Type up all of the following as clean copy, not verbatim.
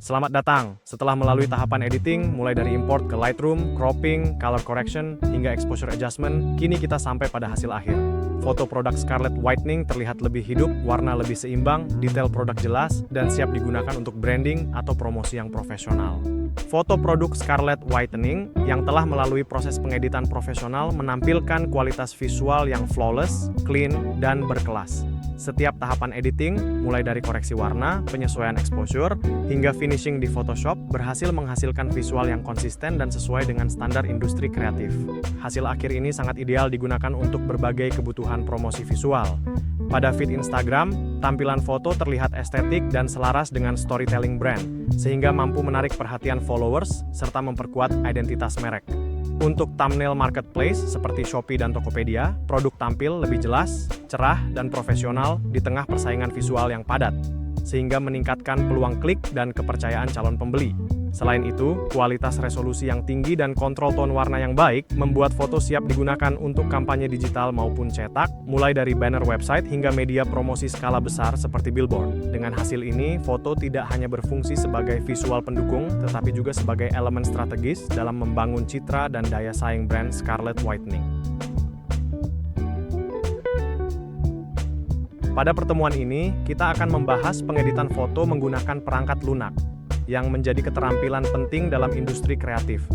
Selamat datang! Setelah melalui tahapan editing, mulai dari import ke Lightroom, cropping, color correction, hingga exposure adjustment, kini kita sampai pada hasil akhir. Foto produk Scarlett Whitening terlihat lebih hidup, warna lebih seimbang, detail produk jelas, dan siap digunakan untuk branding atau promosi yang profesional. Foto produk Scarlett Whitening yang telah melalui proses pengeditan profesional menampilkan kualitas visual yang flawless, clean, dan berkelas. Setiap tahapan editing, mulai dari koreksi warna, penyesuaian exposure, hingga finishing di Photoshop, berhasil menghasilkan visual yang konsisten dan sesuai dengan standar industri kreatif. Hasil akhir ini sangat ideal digunakan untuk berbagai kebutuhan promosi visual. Pada feed Instagram, tampilan foto terlihat estetik dan selaras dengan storytelling brand, sehingga mampu menarik perhatian followers serta memperkuat identitas merek. Untuk thumbnail marketplace seperti Shopee dan Tokopedia, produk tampil lebih jelas, cerah, dan profesional di tengah persaingan visual yang padat, sehingga meningkatkan peluang klik dan kepercayaan calon pembeli. Selain itu, kualitas resolusi yang tinggi dan kontrol tone warna yang baik membuat foto siap digunakan untuk kampanye digital maupun cetak, mulai dari banner website hingga media promosi skala besar seperti billboard. Dengan hasil ini, foto tidak hanya berfungsi sebagai visual pendukung, tetapi juga sebagai elemen strategis dalam membangun citra dan daya saing brand Scarlett Whitening. Pada pertemuan ini, kita akan membahas pengeditan foto menggunakan perangkat lunak, yang menjadi keterampilan penting dalam industri kreatif.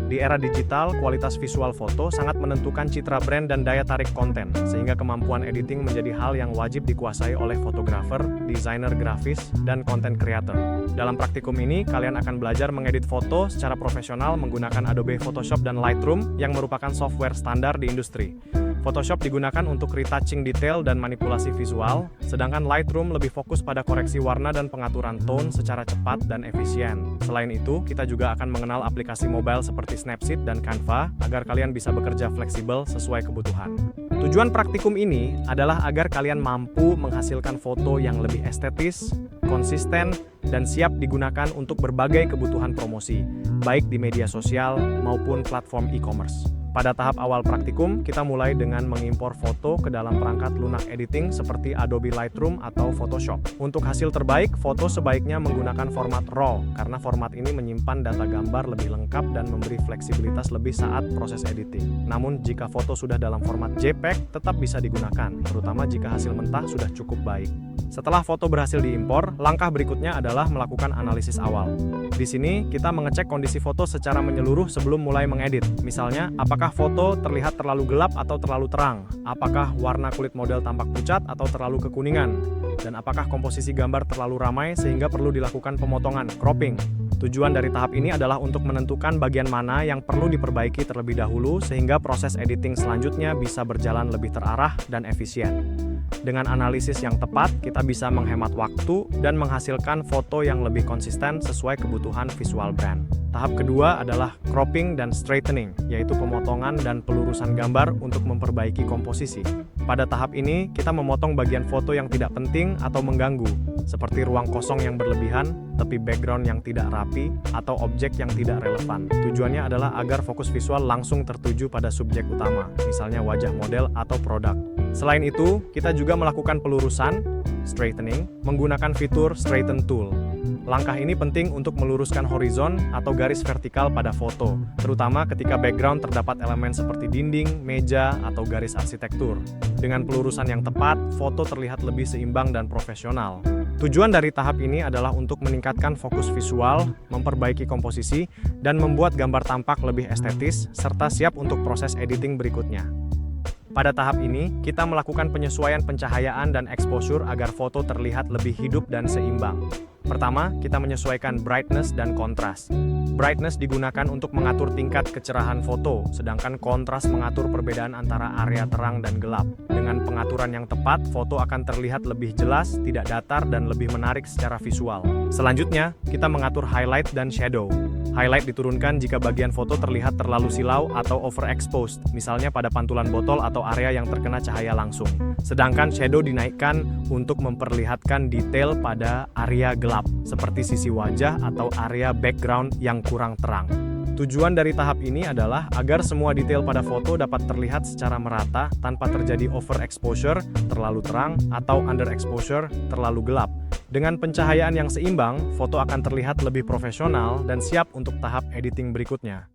Di era digital, kualitas visual foto sangat menentukan citra brand dan daya tarik konten, sehingga kemampuan editing menjadi hal yang wajib dikuasai oleh fotografer, desainer grafis, dan content creator. Dalam praktikum ini, kalian akan belajar mengedit foto secara profesional menggunakan Adobe Photoshop dan Lightroom yang merupakan software standar di industri. Photoshop digunakan untuk retouching detail dan manipulasi visual, sedangkan Lightroom lebih fokus pada koreksi warna dan pengaturan tone secara cepat dan efisien. Selain itu, kita juga akan mengenal aplikasi mobile seperti Snapseed dan Canva agar kalian bisa bekerja fleksibel sesuai kebutuhan. Tujuan praktikum ini adalah agar kalian mampu menghasilkan foto yang lebih estetis, konsisten, dan siap digunakan untuk berbagai kebutuhan promosi, baik di media sosial maupun platform e-commerce. Pada tahap awal praktikum, kita mulai dengan mengimpor foto ke dalam perangkat lunak editing seperti Adobe Lightroom atau Photoshop. Untuk hasil terbaik, foto sebaiknya menggunakan format RAW, karena format ini menyimpan data gambar lebih lengkap dan memberi fleksibilitas lebih saat proses editing. Namun, jika foto sudah dalam format JPEG, tetap bisa digunakan, terutama jika hasil mentah sudah cukup baik. Setelah foto berhasil diimpor, langkah berikutnya adalah melakukan analisis awal. Di sini, kita mengecek kondisi foto secara menyeluruh sebelum mulai mengedit. Misalnya, apakah foto terlihat terlalu gelap atau terlalu terang? Apakah warna kulit model tampak pucat atau terlalu kekuningan? Dan apakah komposisi gambar terlalu ramai sehingga perlu dilakukan pemotongan, cropping? Tujuan dari tahap ini adalah untuk menentukan bagian mana yang perlu diperbaiki terlebih dahulu sehingga proses editing selanjutnya bisa berjalan lebih terarah dan efisien. Dengan analisis yang tepat, kita bisa menghemat waktu dan menghasilkan foto yang lebih konsisten sesuai kebutuhan visual brand. Tahap kedua adalah cropping dan straightening, yaitu pemotongan dan pelurusan gambar untuk memperbaiki komposisi. Pada tahap ini, kita memotong bagian foto yang tidak penting atau mengganggu, seperti ruang kosong yang berlebihan, tepi background yang tidak rapi, atau objek yang tidak relevan. Tujuannya adalah agar fokus visual langsung tertuju pada subjek utama, misalnya wajah model atau produk. Selain itu, kita juga melakukan pelurusan, straightening, menggunakan fitur Straighten Tool. Langkah ini penting untuk meluruskan horizon atau garis vertikal pada foto, terutama ketika background terdapat elemen seperti dinding, meja, atau garis arsitektur. Dengan pelurusan yang tepat, foto terlihat lebih seimbang dan profesional. Tujuan dari tahap ini adalah untuk meningkatkan fokus visual, memperbaiki komposisi, dan membuat gambar tampak lebih estetis, serta siap untuk proses editing berikutnya. Pada tahap ini, kita melakukan penyesuaian pencahayaan dan exposure agar foto terlihat lebih hidup dan seimbang. Pertama, kita menyesuaikan brightness dan kontras. Brightness digunakan untuk mengatur tingkat kecerahan foto, sedangkan kontras mengatur perbedaan antara area terang dan gelap. Dengan pengaturan yang tepat, foto akan terlihat lebih jelas, tidak datar, dan lebih menarik secara visual. Selanjutnya, kita mengatur highlight dan shadow. Highlight diturunkan jika bagian foto terlihat terlalu silau atau overexposed, misalnya pada pantulan botol atau area yang terkena cahaya langsung. Sedangkan shadow dinaikkan untuk memperlihatkan detail pada area gelap, seperti sisi wajah atau area background yang kurang terang. Tujuan dari tahap ini adalah agar semua detail pada foto dapat terlihat secara merata tanpa terjadi overexposure, terlalu terang, atau underexposure, terlalu gelap. Dengan pencahayaan yang seimbang, foto akan terlihat lebih profesional dan siap untuk tahap editing berikutnya.